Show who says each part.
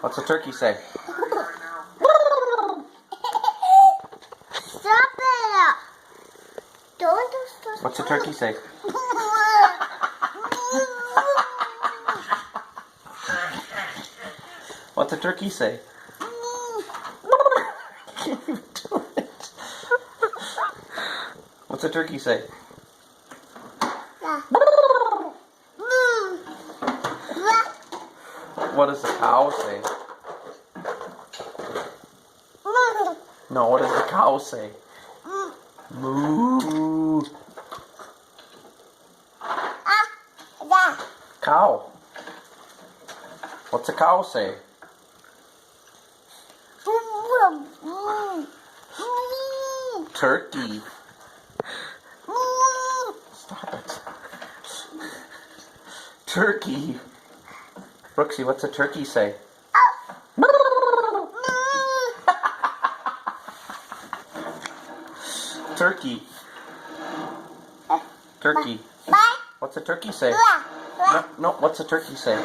Speaker 1: What's a turkey say?
Speaker 2: Stop it! Don't stop.
Speaker 1: What's a turkey say? What's a turkey say? What's a turkey say? What does the cow say? No, what does the cow say? Moo. Cow. What's a cow say? Turkey. Stop it. Turkey. Brooksy, what's a turkey say? Turkey. Turkey. What's a turkey say? No, what's a turkey say?